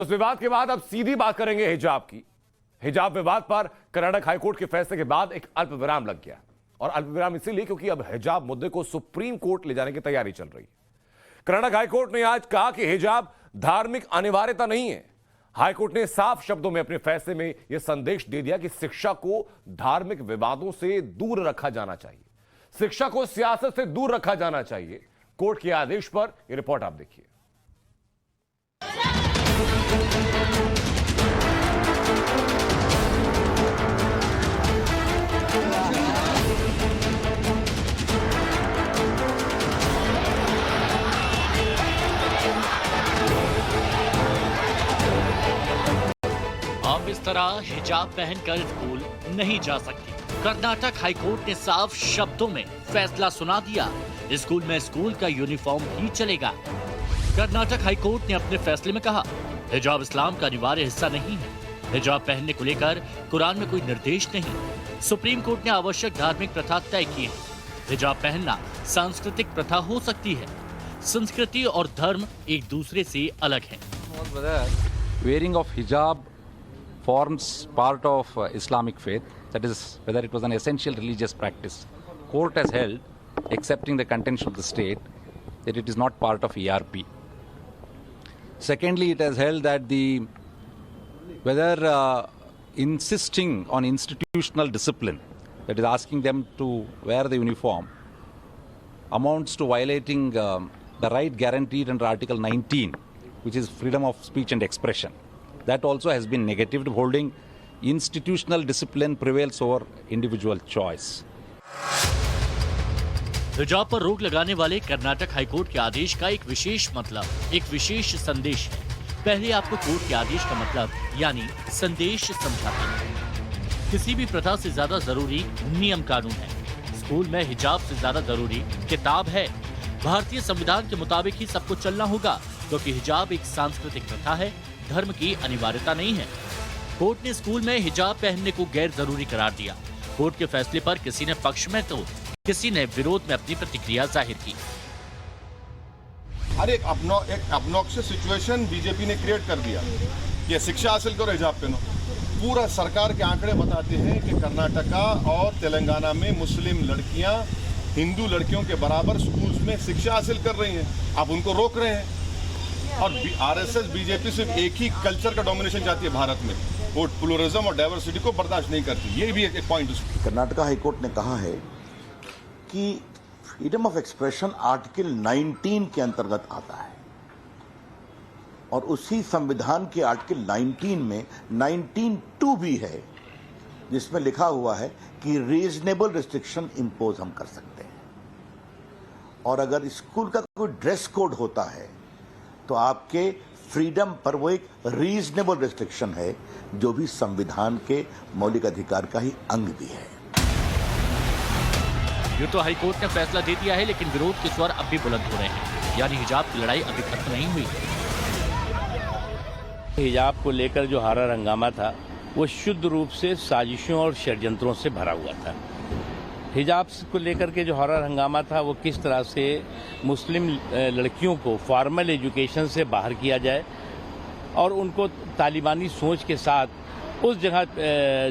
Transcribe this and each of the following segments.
उस विवाद के बाद अब सीधी बात करेंगे हिजाब की। हिजाब विवाद पर कर्नाटक हाईकोर्ट के फैसले के बाद एक अल्प विराम लग गया, और अल्प विराम इसीलिए क्योंकि अब हिजाब मुद्दे को सुप्रीम कोर्ट ले जाने की तैयारी चल रही है। कर्नाटक हाईकोर्ट ने आज कहा कि हिजाब धार्मिक अनिवार्यता नहीं है। हाईकोर्ट ने साफ शब्दों में अपने फैसले में यह संदेश दे दिया कि शिक्षा को धार्मिक विवादों से दूर रखा जाना चाहिए, शिक्षा को सियासत से दूर रखा जाना चाहिए। कोर्ट के आदेश पर यह रिपोर्ट आप देखिए। आप इस तरह हिजाब पहनकर स्कूल नहीं जा सकती। कर्नाटक हाईकोर्ट ने साफ शब्दों में फैसला सुना दिया, स्कूल का यूनिफॉर्म ही चलेगा। कर्नाटक हाईकोर्ट ने अपने फैसले में कहा, हिजाब इस्लाम का अनिवार्य हिस्सा नहीं है। हिजाब पहनने को लेकर कुरान में कोई निर्देश नहीं। सुप्रीम कोर्ट ने आवश्यक धार्मिक प्रथा तय की है। हिजाब पहनना सांस्कृतिक प्रथा हो सकती है। संस्कृति और धर्म एक दूसरे से अलग हैं। Wearing of hijab forms part of Islamic faith, that is, whether it was an essential religious practice. Court has held, accepting the contention of the state, that it is not part of ERP. Secondly, it has held that whether insisting on institutional discipline, that is asking them to wear the uniform, amounts to violating the right guaranteed under Article 19, which is freedom of speech and expression. That also has been negative, holding institutional discipline prevails over individual choice. हिजाब पर रोक लगाने वाले Karnataka high court के आदेश का एक विशेष मतलब, एक विशेष संदेश है। पहले आपको कोर्ट के आदेश का मतलब यानी संदेश समझाते हैं। किसी भी प्रथा से ज्यादा जरूरी नियम कानून है। स्कूल में हिजाब से ज्यादा जरूरी किताब है। भारतीय संविधान के मुताबिक ही सबको चलना होगा, क्योंकि हिजाब एक सांस्कृतिक प्रथा है, धर्म की अनिवार्यता नहीं है। कोर्ट ने स्कूल में हिजाब पहनने को गैर जरूरी करार दिया। कोर्ट के फैसले पर किसी ने पक्ष में तो किसी ने विरोध में अपनी प्रतिक्रिया जाहिर की। अरे एक अपनॉक्सियस सिचुएशन बीजेपी ने क्रिएट कर दिया कि शिक्षा हासिल करो, हिजाब पहनो। पूरा सरकार के आंकड़े बताते हैं कि कर्नाटका और तेलंगाना में मुस्लिम लड़कियां हिंदू लड़कियों के बराबर स्कूल्स में शिक्षा हासिल कर रही हैं। आप उनको रोक रहे हैं। और आरएसएस बीजेपी सिर्फ एक ही कल्चर का डोमिनेशन चाहती है भारत में, वो प्लुरलिज्म और डाइवर्सिटी को बर्दाश्त नहीं करती। ये भी एक पॉइंट। कर्नाटका हाईकोर्ट ने कहा है कि फ्रीडम ऑफ एक्सप्रेशन आर्टिकल 19 के अंतर्गत आता है, और उसी संविधान के आर्टिकल 19 में 19(2) भी है, जिसमें लिखा हुआ है कि रीजनेबल रिस्ट्रिक्शन इंपोज हम कर सकते हैं। और अगर स्कूल का कोई ड्रेस कोड होता है तो आपके फ्रीडम पर वो एक रीजनेबल रिस्ट्रिक्शन है, जो भी संविधान के मौलिक अधिकार का ही अंग भी है। यूं तो हाईकोर्ट ने फैसला दे दिया है, लेकिन विरोध के स्वर अब भी बुलंद हो रहे हैं, यानी हिजाब की लड़ाई अभी खत्म नहीं हुई। हिजाब को लेकर जो हारा हंगामा था वो शुद्ध रूप से साजिशों और षड्यंत्रों से भरा हुआ था। हिजाब को लेकर के जो हॉरर हंगामा था वो किस तरह से मुस्लिम लड़कियों को फॉर्मल एजुकेशन से बाहर किया जाए और उनको तालिबानी सोच के साथ उस जगह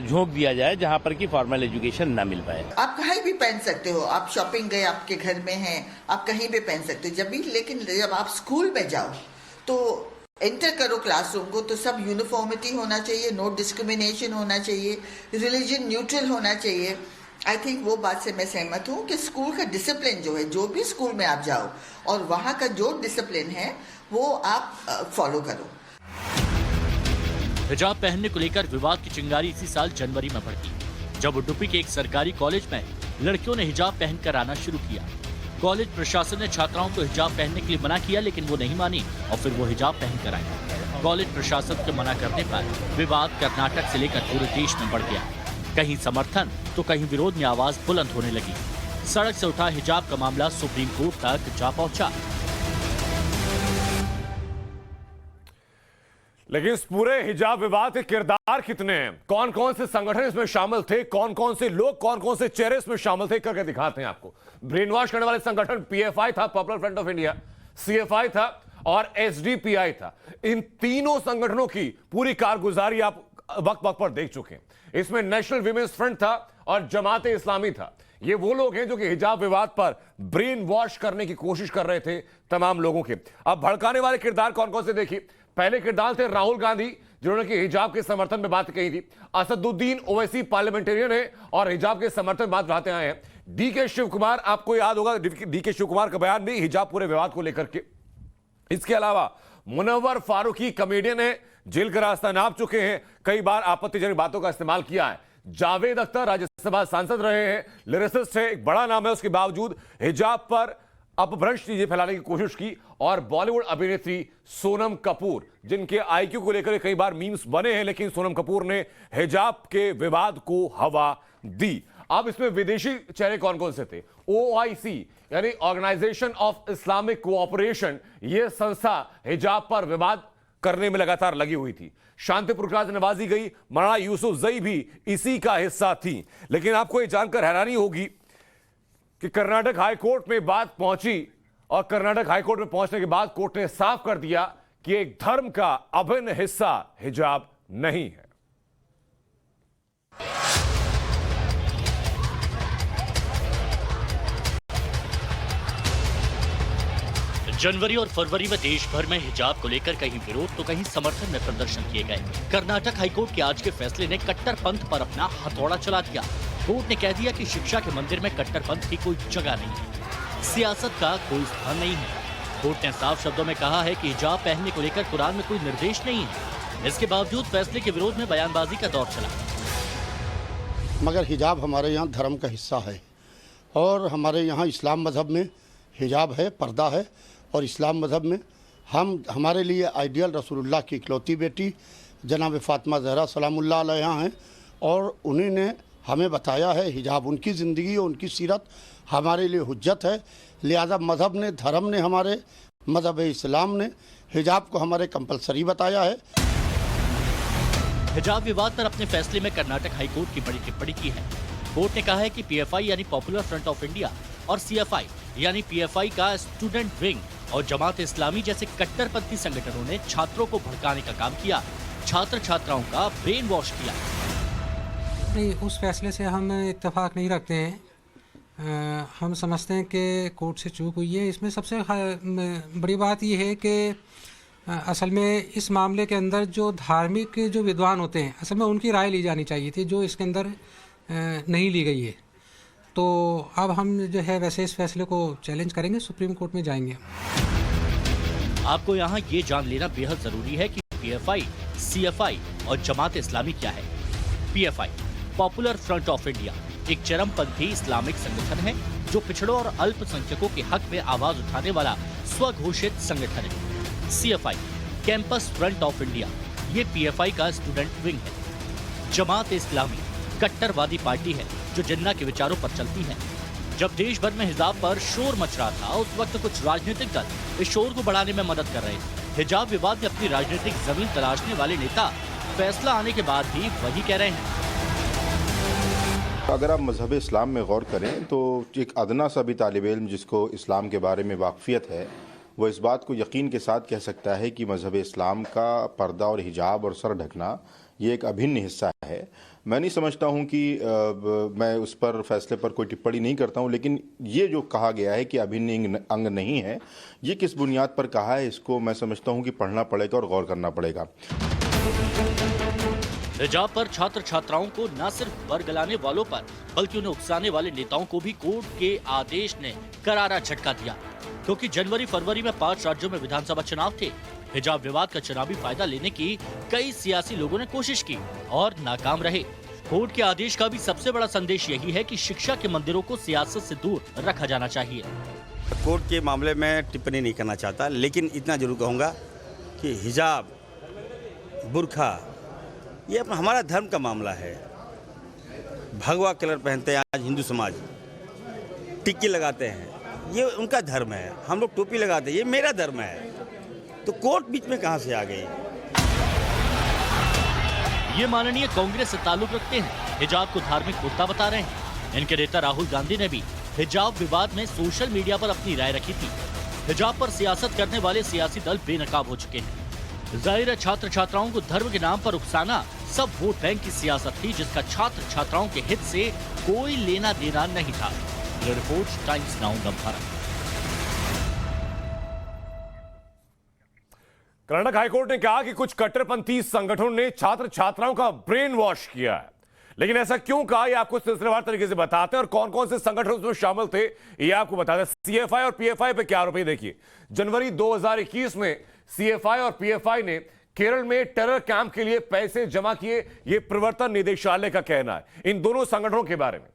झोंक दिया जाए जहां पर कि फॉर्मल एजुकेशन ना मिल पाए। आप कहीं भी पहन सकते हो, आप शॉपिंग गए, आपके घर में हैं, आप कहीं भी पहन सकते हो। लेकिन जब आप स्कूल में जाओ तो एंटर करो क्लासरूम को, तो सब यूनिफॉर्मिटी होना चाहिए, नो डिस्क्रिमिनेशन होना चाहिए, रिलीजन न्यूट्रल होना चाहिए। आई थिंक वो बात से मैं सहमत हूँ कि स्कूल का डिसिप्लिन जो है, जो भी स्कूल में आप जाओ और वहाँ का जो डिसिप्लिन है वो आप फॉलो करो। हिजाब पहनने को लेकर विवाद की चिंगारी इसी साल जनवरी में भड़की, जब उडुपी के एक सरकारी कॉलेज में लड़कियों ने हिजाब पहनकर आना शुरू किया। कॉलेज प्रशासन ने छात्राओं को हिजाब पहनने के लिए मना किया, लेकिन वो नहीं मानी और फिर वो हिजाब पहनकर आई। कॉलेज प्रशासन के मना करने पर विवाद कर्नाटक से लेकर पूरे देश में बढ़ गया। कहीं समर्थन तो कहीं विरोध में आवाज बुलंद होने लगी। सड़क से उठा हिजाब का मामला सुप्रीम कोर्ट तक जा पहुंचा। लेकिन इस पूरे हिजाब विवाद के किरदार कितने हैं, कौन कौन से संगठन इसमें शामिल थे, कौन कौन से लोग, कौन कौन से चेहरे इसमें शामिल थे, करके दिखाते हैं आपको। ब्रेन वॉश करने वाले संगठन पीएफआई था, popular front of India, CFI था, और एसडीपीआई था। इन तीनों संगठनों की पूरी कारगुजारी आप वक्त वक्त पर देख चुके हैं। इसमें नेशनल विमेंस फ्रंट था और जमाते इस्लामी था। ये वो लोग हैं जो कि हिजाब विवाद पर ब्रेन वॉश करने की कोशिश कर रहे थे तमाम लोगों के। अब भड़काने वाले किरदार कौन कौन से देखिए। पहले किरदार थे राहुल गांधी, जिन्होंने कि हिजाब के समर्थन में बात कही थी। असदुद्दीन ओवैसी पार्लियामेंटेरियन है और हिजाब के समर्थन में बात बढ़ाते आए हैं। डीके शिव कुमार, आपको याद होगा डीके शिव कुमार का बयान भी हिजाब पूरे विवाद को लेकर के। इसके अलावा मुनव्वर फारूकी कॉमेडियन है, जेल का रास्ता नाप चुके हैं, कई बार आपत्तिजनक बातों का इस्तेमाल किया है। जावेद अख्तर राज्यसभा सांसद रहे हैं, लिरिसिस्ट है, एक बड़ा नाम है, उसके बावजूद हिजाब पर अपभ्रंश चीजें फैलाने की कोशिश की। और बॉलीवुड अभिनेत्री सोनम कपूर, जिनके आईक्यू को लेकर कई बार मीम्स बने हैं, लेकिन सोनम कपूर ने हिजाब के विवाद को हवा दी। अब इसमें विदेशी चेहरे कौन कौन से थे? OIC यानी ऑर्गेनाइजेशन ऑफ इस्लामिक कोऑपरेशन, यह संस्था हिजाब पर विवाद करने में लगातार लगी हुई थी। शांति पुरस्कार नवाजी गई, मौलाना यूसुफजई भी इसी का हिस्सा थी। लेकिन आपको यह जानकर हैरानी होगी कि कर्नाटक हाई कोर्ट में बात पहुंची और कर्नाटक हाई कोर्ट में पहुंचने के बाद कोर्ट ने साफ कर दिया कि एक धर्म का अभिन्न हिस्सा हिजाब नहीं है। जनवरी और फरवरी में देश भर में हिजाब को लेकर कहीं विरोध तो कहीं समर्थन में प्रदर्शन किए गए। कर्नाटक हाईकोर्ट के आज के फैसले ने कट्टरपंथ पर अपना हथौड़ा चला दिया। कोर्ट ने कह दिया कि शिक्षा के मंदिर में कट्टरपंथ की कोई जगह नहीं है, सियासत का कोई स्थान नहीं है। कोर्ट ने साफ शब्दों में कहा है कि हिजाब पहनने को लेकर कुरान में कोई निर्देश नहीं है। इसके बावजूद फैसले के विरोध में बयानबाजी का दौर चला। मगर हिजाब हमारे यहाँ धर्म का हिस्सा है और हमारे यहाँ इस्लाम मज़हब में हिजाब है, पर्दा है। और इस्लाम मज़हब में हमारे लिए आइडियल रसूलुल्लाह की इकलौती बेटी जनाब फ़ातिमा ज़हरा सलामुल्लाह अलैहा हैं और उन्हीं ने हमें बताया है हिजाब, उनकी ज़िंदगी और उनकी सीरत हमारे लिए हुज्जत है। लिहाजा मज़हब ने, धर्म ने, हमारे मज़हब इस्लाम ने हिजाब को हमारे कंपलसरी बताया है। हिजाब विवाद पर अपने फैसले में कर्नाटक हाईकोर्ट की बड़ी टिप्पणी की है। कोर्ट ने कहा है कि PFI यानी पॉपुलर फ्रंट ऑफ इंडिया और CFI यानी PFI का स्टूडेंट विंग और जमात इस्लामी जैसे कट्टरपंथी संगठनों ने छात्रों को भड़काने का काम किया, छात्र छात्राओं का ब्रेन वॉश किया। नहीं, उस फैसले से हम इत्तेफाक नहीं रखते हैं। हम समझते हैं कि कोर्ट से चूक हुई है। इसमें सबसे बड़ी बात यह है कि असल में इस मामले के अंदर जो धार्मिक जो विद्वान होते हैं, असल में उनकी राय ली जानी चाहिए थी, जो इसके अंदर नहीं ली गई है। तो अब हम जो है वैसे इस फैसले को चैलेंज करेंगे, सुप्रीम कोर्ट में जाएंगे। आपको यहाँ ये जान लेना बेहद जरूरी है कि PFI, CFI और जमात इस्लामी क्या है। PFI popular front of India एक चरमपंथी इस्लामिक संगठन है जो पिछड़ों और अल्पसंख्यकों के हक में आवाज उठाने वाला स्वघोषित संगठन है। CFI campus front of India, ये PFI का स्टूडेंट विंग है। जमात इस्लामी कट्टरवादी पार्टी है जो जिन्ना के विचारों पर चलती है। जब देश भर में हिजाब पर शोर मच रहा था, उस वक्त कुछ राजनीतिक दल इस शोर को बढ़ाने में मदद कर रहे थे। हिजाब विवाद में अपनी राजनीतिक जमीन तलाशने वाले नेता फैसला आने के बाद भी वही कह रहे हैं। अगर आप मजहब इस्लाम में गौर करें तो एक अदना सा भी तालिब इल्म जिसको इस्लाम के बारे में वाकफियत है, वो इस बात को यकीन के साथ कह सकता है कि मजहब इस्लाम का पर्दा और हिजाब और सर ढकना ये एक अभिन्न हिस्सा है। मैं नहीं समझता हूं कि मैं उस पर फैसले पर कोई टिप्पणी नहीं करता हूं, लेकिन ये जो कहा गया है कि अभिन्न अंग नहीं है, ये किस बुनियाद पर कहा है, इसको मैं समझता हूं कि पढ़ना पड़ेगा और गौर करना पड़ेगा। हिजाब पर छात्र छात्राओं को न सिर्फ बरगलाने वालों पर बल्कि उन्हें उकसाने वाले नेताओं को भी कोर्ट के आदेश ने करारा झटका दिया, क्योंकि जनवरी फरवरी में 5 राज्यों में विधानसभा चुनाव थे। हिजाब विवाद का चुनावी फायदा लेने की कई सियासी लोगों ने कोशिश की और नाकाम रहे। कोर्ट के आदेश का भी सबसे बड़ा संदेश यही है कि शिक्षा के मंदिरों को सियासत से दूर रखा जाना चाहिए। कोर्ट के मामले में टिप्पणी नहीं करना चाहता, लेकिन इतना जरूर कहूँगा कि हिजाब, बुर्खा, ये हमारा धर्म का मामला है। भगवा कलर पहनते हैं आज हिंदू समाज, टिक्की लगाते हैं, ये उनका धर्म है। हम लोग टोपी लगाते हैं, ये मेरा धर्म है। तो कोर्ट बीच में कहां से आ गई? ये माननीय कांग्रेस से ताल्लुक रखते हैं, हिजाब को धार्मिक मुद्दा बता रहे हैं। इनके नेता राहुल गांधी ने भी हिजाब विवाद में सोशल मीडिया पर अपनी राय रखी थी। हिजाब पर सियासत करने वाले सियासी दल बेनकाब हो चुके हैं। जाहिर है छात्र छात्राओं को धर्म के नाम पर उकसाना सब वोट बैंक की सियासत थी, जिसका छात्र छात्राओं के हित से कोई लेना देना नहीं था। Report times now Bharat. Karnataka high court ने कहा कि कुछ कट्टरपंथी संगठनों ने छात्र छात्राओं का ब्रेन वॉश किया है, लेकिन ऐसा क्यों कहा यह आपको सिलसिलेवार तरीके से बताते हैं और कौन कौन से संगठन उसमें शामिल थे यह आपको बताते हैं। सीएफआई और पीएफआई पे क्या आरोप है देखिए। जनवरी 2021 में सीएफआई और पीएफआई ने केरल में टेरर कैंप के लिए पैसे जमा किए, यह प्रवर्तन निदेशालय का कहना है इन दोनों संगठनों के बारे में।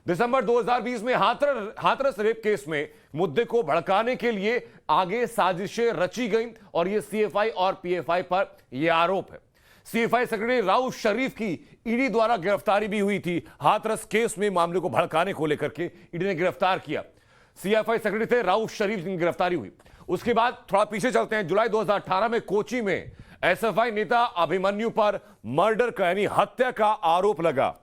दिसंबर 2020 में हाथरस रेप केस में मुद्दे को भड़काने के लिए आगे साजिशें रची गईं और यह सीएफआई और पीएफआई पर यह आरोप है। सीएफआई सेक्रेटरी राउफ शरीफ की ईडी द्वारा गिरफ्तारी भी हुई थी। हाथरस केस में मामले को भड़काने को लेकर के ईडी ने गिरफ्तार किया। सीएफआई सेक्रेटरी थे राउफ शरीफ की गिरफ्तारी हुई। उसके बाद थोड़ा पीछे चलते हैं। जुलाई 2018 में कोची में एसएफआई नेता अभिमन्यु पर मर्डर का यानी हत्या का आरोप लगा।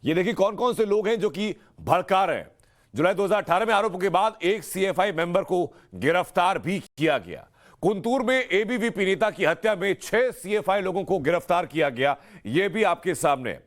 ये देखिए कौन कौन से लोग हैं जो कि भड़का रहे हैं। जुलाई 2018 में आरोपों के बाद एक सीएफआई मेंबर को गिरफ्तार भी किया गया। कुंतूर में एबीवीपी नेता की हत्या में 6 सीएफआई लोगों को गिरफ्तार किया गया, यह भी आपके सामने है।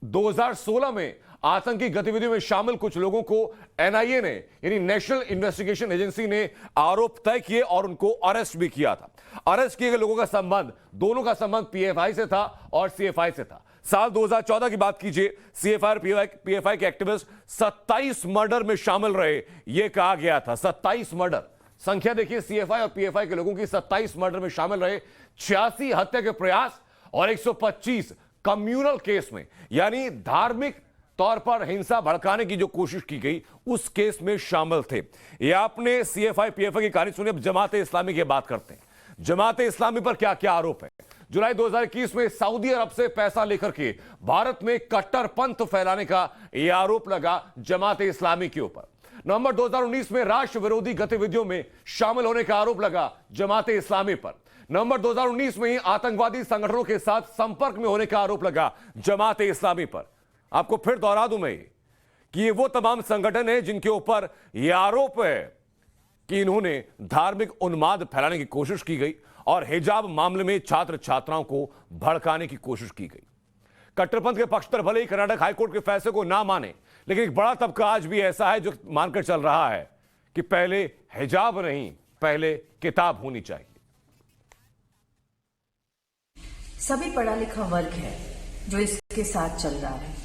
2016 में आतंकी गतिविधियों में शामिल कुछ लोगों को एनआईए ने यानी नेशनल इन्वेस्टिगेशन एजेंसी ने आरोप तय किए और उनको अरेस्ट भी किया था। अरेस्ट किए गए लोगों का संबंध, दोनों का संबंध पीएफआई से था और सीएफआई से था। साल 2014 की बात कीजिए, सीएफआई और पीएफआई के एक्टिविस्ट 27 मर्डर में शामिल रहे, यह कहा गया था। 27 मर्डर, संख्या देखिए सीएफआई और पीएफआई के लोगों की। 27 मर्डर में शामिल रहे, 86 हत्या के प्रयास और 125 कम्युनल केस में यानी धार्मिक तौर पर हिंसा भड़काने की जो कोशिश की गई उस केस में शामिल थे। ये आपने सीएफआई पीएफआई की कहानी सुनी। अब जमात इस्लामी की बात करते हैं। जमात इस्लामी पर क्या क्या आरोप है। जुलाई 2021 में सऊदी अरब से पैसा लेकर के भारत में कट्टरपंथ फैलाने का यह आरोप लगा जमात इस्लामी के ऊपर। नवंबर 2019 में राष्ट्र विरोधी गतिविधियों में शामिल होने का आरोप लगा जमात इस्लामी पर। नवंबर 2019 में ही आतंकवादी संगठनों के साथ संपर्क में होने का आरोप लगा जमात इस्लामी पर। आपको फिर दोहरा दूं मैं कि ये वो तमाम संगठन है जिनके ऊपर यह आरोप है कि इन्होंने धार्मिक उन्माद फैलाने की कोशिश की गई और हिजाब मामले में छात्र छात्राओं को भड़काने की कोशिश की गई। कट्टरपंथ के पक्षधर भले ही कर्नाटक हाईकोर्ट के फैसले को ना माने, लेकिन एक बड़ा तबका आज भी ऐसा है जो मानकर चल रहा है कि पहले हिजाब नहीं, पहले किताब होनी चाहिए। सभी पढ़ा लिखा वर्ग है जो इसके साथ चल रहा है,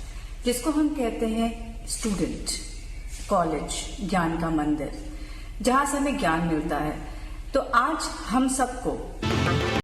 जिसको हम कहते हैं स्टूडेंट, कॉलेज, ज्ञान का मंदिर, जहां से हमें ज्ञान मिलता है। तो आज हम सबको